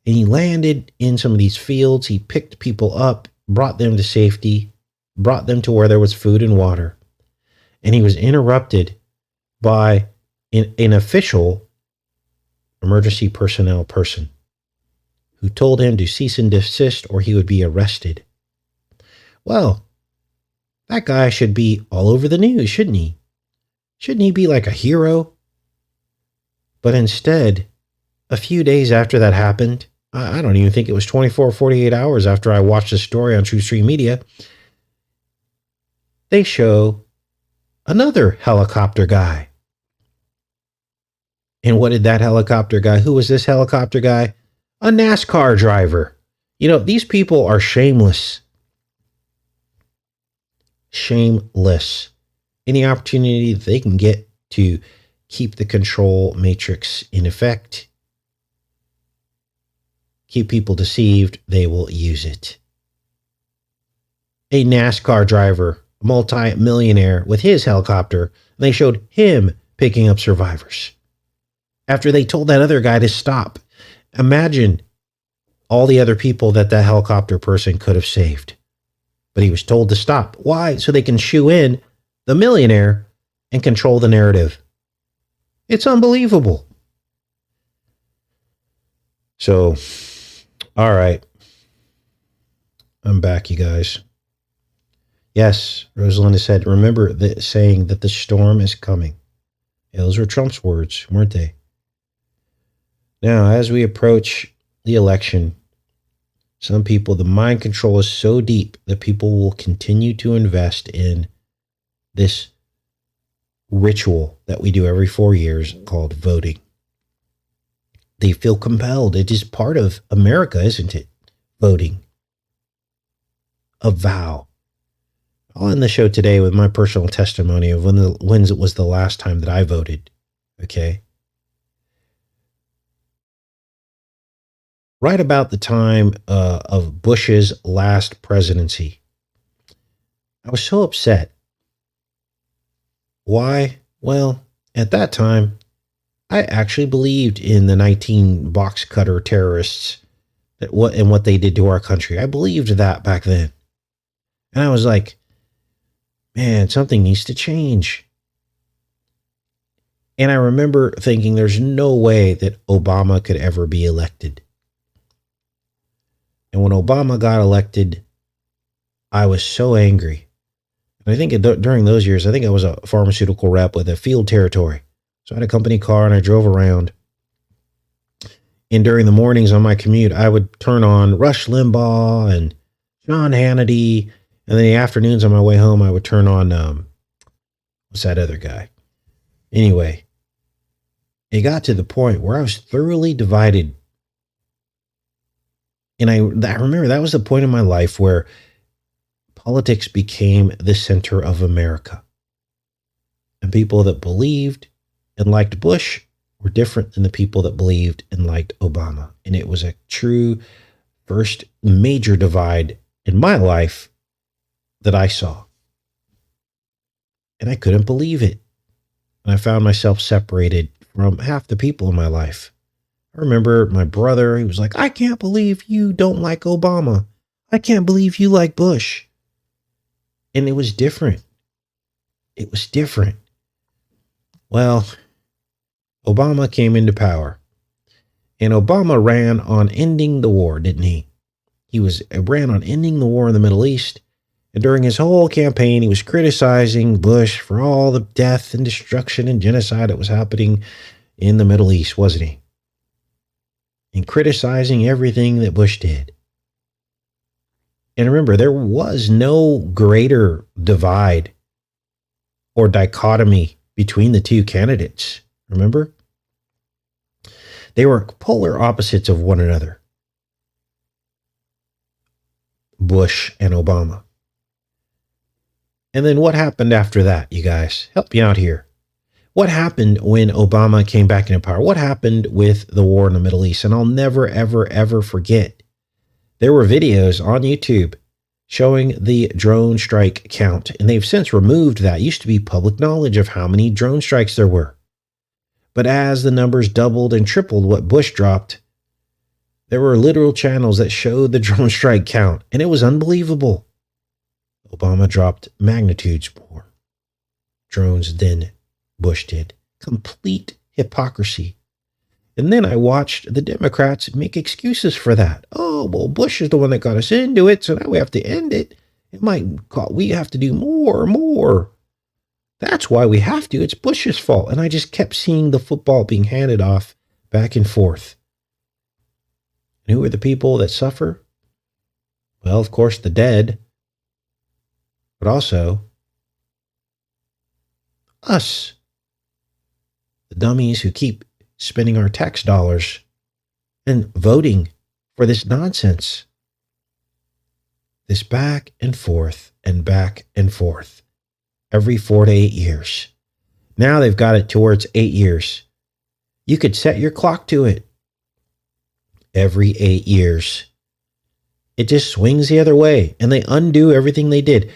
And he landed in some of these fields. He picked people up, brought them to safety, brought them to where there was food and water. And he was interrupted by an official emergency personnel person who told him to cease and desist or he would be arrested. Well, that guy should be all over the news, shouldn't he? Shouldn't he be like a hero? But instead, a few days after that happened, I don't even think it was 24 or 48 hours after I watched the story on True Stream Media, they show another helicopter guy. And what did that helicopter guy, who was this helicopter guy? A NASCAR driver. These people are shameless. Shameless. Any opportunity they can get to keep the control matrix in effect, keep people deceived, they will use it. A NASCAR driver, a multi-millionaire with his helicopter, they showed him picking up survivors. After they told that other guy to stop. Imagine all the other people that helicopter person could have saved. But he was told to stop. Why? So they can shoe in the millionaire and control the narrative. It's unbelievable. So, all right. I'm back, you guys. Yes, Rosalinda said, remember saying that the storm is coming. Yeah, those were Trump's words, weren't they? Now, as we approach the election, some people, the mind control is so deep that people will continue to invest in this ritual that we do every 4 years called voting. They feel compelled. It is part of America, isn't it? Voting. A vow. I'll end the show today with my personal testimony of when it was the last time that I voted. Okay. Right about the time of Bush's last presidency, I was so upset. Why? Well, at that time, I actually believed in the 19 box cutter terrorists and what they did to our country. I believed that back then. And I was like, man, something needs to change. And I remember thinking there's no way that Obama could ever be elected. And when Obama got elected, I was so angry. And I think during those years, I think I was a pharmaceutical rep with a field territory. So I had a company car and I drove around. And during the mornings on my commute, I would turn on Rush Limbaugh and John Hannity. And then the afternoons on my way home, I would turn on, what's that other guy? Anyway, it got to the point where I was thoroughly divided. And I remember that was the point in my life where politics became the center of America. And people that believed and liked Bush were different than the people that believed and liked Obama. And it was a true first major divide in my life that I saw. And I couldn't believe it. And I found myself separated from half the people in my life. I remember my brother, he was like, I can't believe you don't like Obama. I can't believe you like Bush. And it was different. It was different. Well, Obama came into power. And Obama ran on ending the war, didn't he? He ran on ending the war in the Middle East. And during his whole campaign, he was criticizing Bush for all the death and destruction and genocide that was happening in the Middle East, wasn't he? And criticizing everything that Bush did. And remember, there was no greater divide or dichotomy between the two candidates. Remember? They were polar opposites of one another. Bush and Obama. And then what happened after that, you guys? Help me out here. What happened when Obama came back into power? What happened with the war in the Middle East? And I'll never, ever, ever forget. There were videos on YouTube showing the drone strike count, and they've since removed that. It used to be public knowledge of how many drone strikes there were. But as the numbers doubled and tripled what Bush dropped, there were literal channels that showed the drone strike count, and it was unbelievable. Obama dropped magnitudes more drones than Bush did. Complete hypocrisy. And then I watched the Democrats make excuses for that. Oh, well, Bush is the one that got us into it, so now we have to end it. We have to do more. That's why we have to. It's Bush's fault. And I just kept seeing the football being handed off back and forth. And who are the people that suffer? Well, of course, the dead. But also us. The dummies who keep spending our tax dollars and voting for this nonsense. This back and forth and back and forth every 4 to 8 years. Now they've got it to where it's 8 years. You could set your clock to it. Every 8 years. It just swings the other way and they undo everything they did.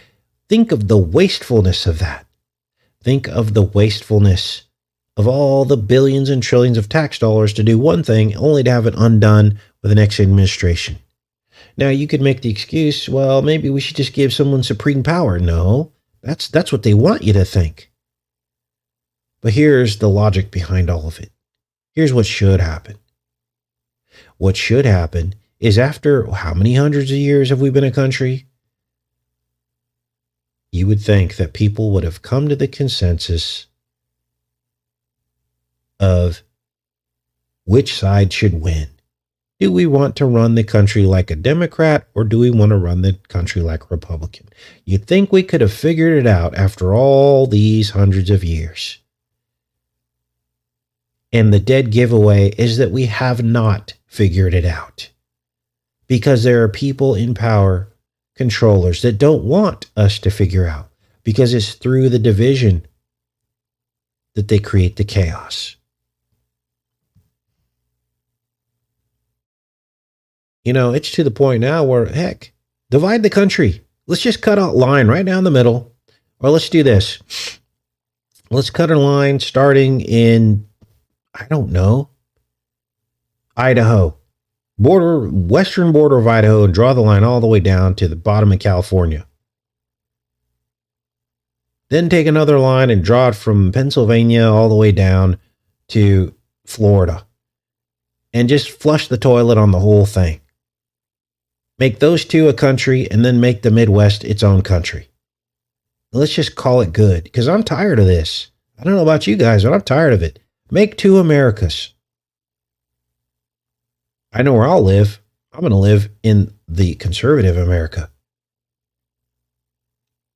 Think of the wastefulness of that. Think of the wastefulness of all the billions and trillions of tax dollars to do one thing only to have it undone with the next administration. Now you could make the excuse, well, maybe we should just give someone supreme power. No, that's what they want you to think. But here's the logic behind all of it. Here's what should happen. What should happen is after how many hundreds of years have we been a country? You would think that people would have come to the consensus of which side should win. Do we want to run the country like a Democrat, or do we want to run the country like a Republican? You'd think we could have figured it out after all these hundreds of years. And the dead giveaway is that we have not figured it out. Because there are people in power, controllers, that don't want us to figure out. Because it's through the division that they create the chaos. You know, it's to the point now where, heck, divide the country. Let's just cut a line right down the middle. Or let's do this. Let's cut a line starting in, I don't know, Idaho. Western border of Idaho, and draw the line all the way down to the bottom of California. Then take another line and draw it from Pennsylvania all the way down to Florida. And just flush the toilet on the whole thing. Make those two a country, and then make the Midwest its own country. Let's just call it good, because I'm tired of this. I don't know about you guys, but I'm tired of it. Make two Americas. I know where I'll live. I'm going to live in the conservative America.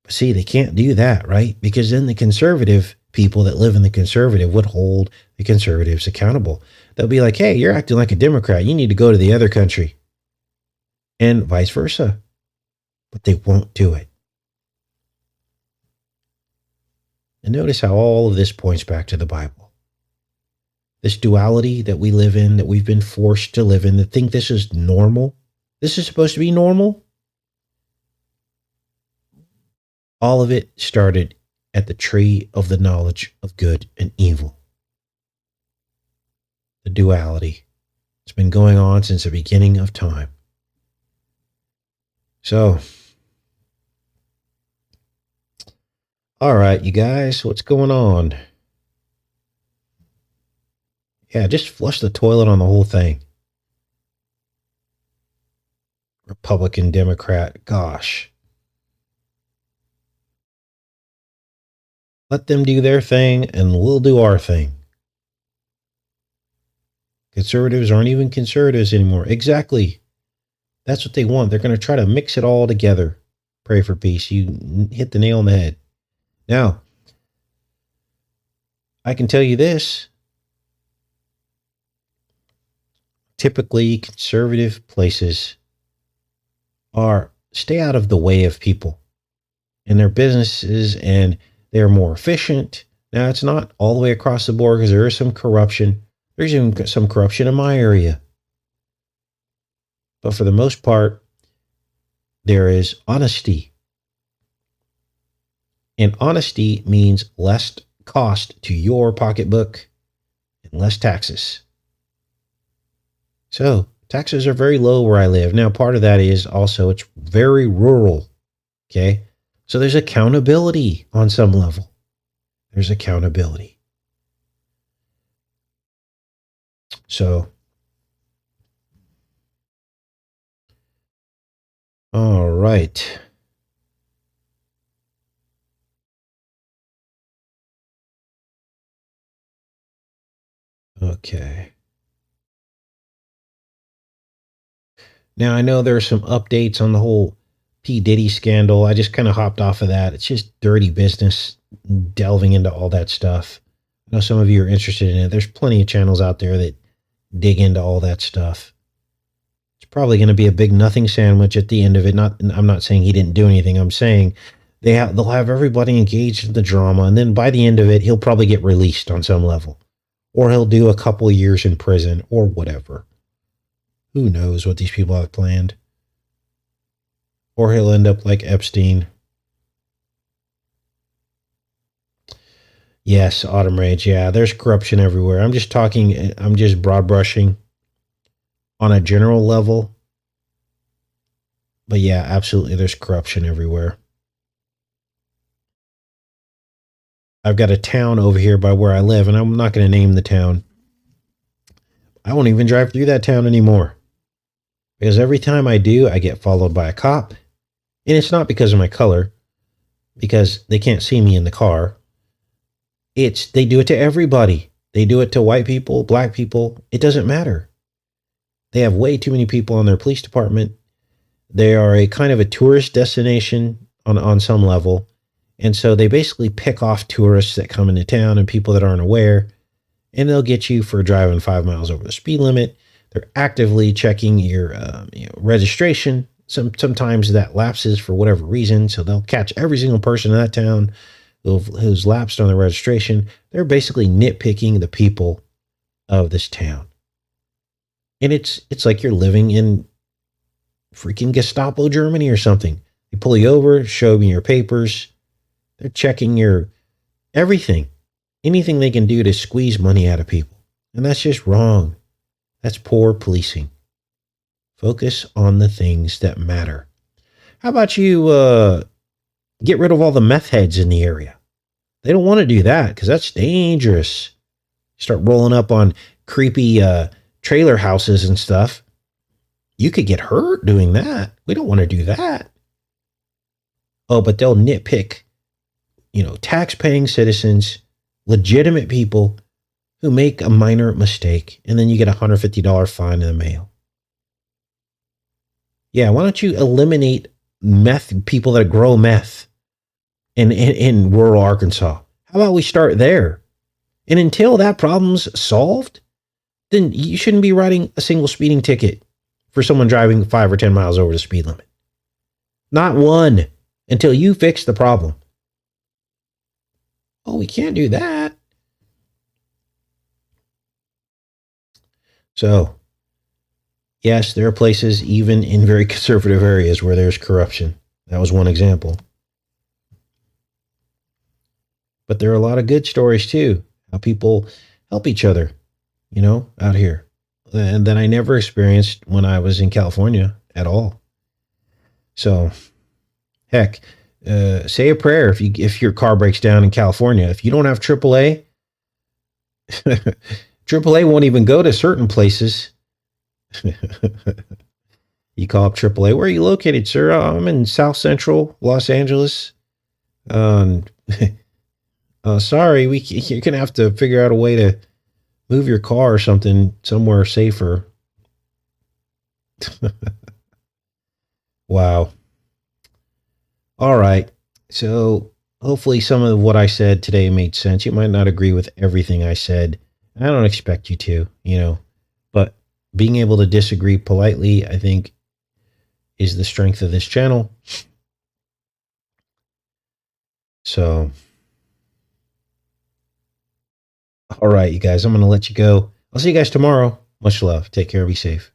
But see, they can't do that, right? Because then the conservative people that live in the conservative would hold the conservatives accountable. They'll be like, hey, you're acting like a Democrat. You need to go to the other country. And vice versa. But they won't do it. And notice how all of this points back to the Bible. This duality that we live in, that we've been forced to live in, that think this is normal. This is supposed to be normal. All of it started at the tree of the knowledge of good and evil. The duality. It's been going on since the beginning of time. So, all right, you guys, what's going on? Yeah, just flush the toilet on the whole thing. Republican, Democrat, gosh. Let them do their thing and we'll do our thing. Conservatives aren't even conservatives anymore. Exactly. That's what they want. They're going to try to mix it all together. Pray for peace. You hit the nail on the head. Now, I can tell you this. Typically, conservative places stay out of the way of people and their businesses, and they're more efficient. Now, it's not all the way across the board because there is some corruption. There's even some corruption in my area. But for the most part, there is honesty. And honesty means less cost to your pocketbook and less taxes. So taxes are very low where I live. Now, part of that is also it's very rural. Okay. So there's accountability on some level. There's accountability. So, all right. Okay. Now, I know there are some updates on the whole P. Diddy scandal. I just kind of hopped off of that. It's just dirty business delving into all that stuff. I know some of you are interested in it. There's plenty of channels out there that dig into all that stuff. It's probably going to be a big nothing sandwich at the end of it. I'm not saying he didn't do anything. I'm saying they'll have everybody engaged in the drama, and then by the end of it, he'll probably get released on some level, or he'll do a couple of years in prison or whatever. Who knows what these people have planned? Or he'll end up like Epstein. Yes, Autumn Rage. Yeah, there's corruption everywhere. I'm just broad brushing on a general level. But yeah, absolutely, there's corruption everywhere. I've got a town over here by where I live, and I'm not going to name the town. I won't even drive through that town anymore Because every time I do, I get followed by a cop. And it's not because of my color, because they can't see me in the car. They do it to everybody. They do it to white people, black people. It doesn't matter. They have way too many people on their police department. They are a kind of a tourist destination on some level. And so they basically pick off tourists that come into town and people that aren't aware, and they'll get you for driving 5 miles over the speed limit. They're actively checking your registration. Sometimes that lapses for whatever reason. So they'll catch every single person in that town who's lapsed on their registration. They're basically nitpicking the people of this town. And it's like you're living in freaking Gestapo Germany or something. They pull you over, show me your papers. They're checking your everything. Anything they can do to squeeze money out of people. And that's just wrong. That's poor policing. Focus on the things that matter. How about you get rid of all the meth heads in the area? They don't want to do that because that's dangerous. Start rolling up on creepy trailer houses and stuff. You could get hurt doing that. We don't want to do that. Oh, but they'll nitpick, tax-paying citizens, legitimate people who make a minor mistake, and then you get a $150 fine in the mail. Yeah, why don't you eliminate meth people that grow meth in rural Arkansas? How about we start there? And until that problem's solved, then you shouldn't be writing a single speeding ticket for someone driving 5 or 10 miles over the speed limit. Not one, until you fix the problem. Oh, we can't do that. So, yes, there are places, even in very conservative areas, where there's corruption. That was one example. But there are a lot of good stories too, how people help each other, out here. And that I never experienced when I was in California at all. So, heck, say a prayer if your car breaks down in California. If you don't have AAA, AAA won't even go to certain places. You call up AAA. Where are you located, sir? I'm in South Central Los Angeles. Sorry, you're gonna have to figure out a way to move your car or something somewhere safer. Wow. All right. So hopefully some of what I said today made sense. You might not agree with everything I said. I don't expect you to, but being able to disagree politely, I think, is the strength of this channel. So, all right, you guys, I'm going to let you go. I'll see you guys tomorrow. Much love. Take care. Be safe.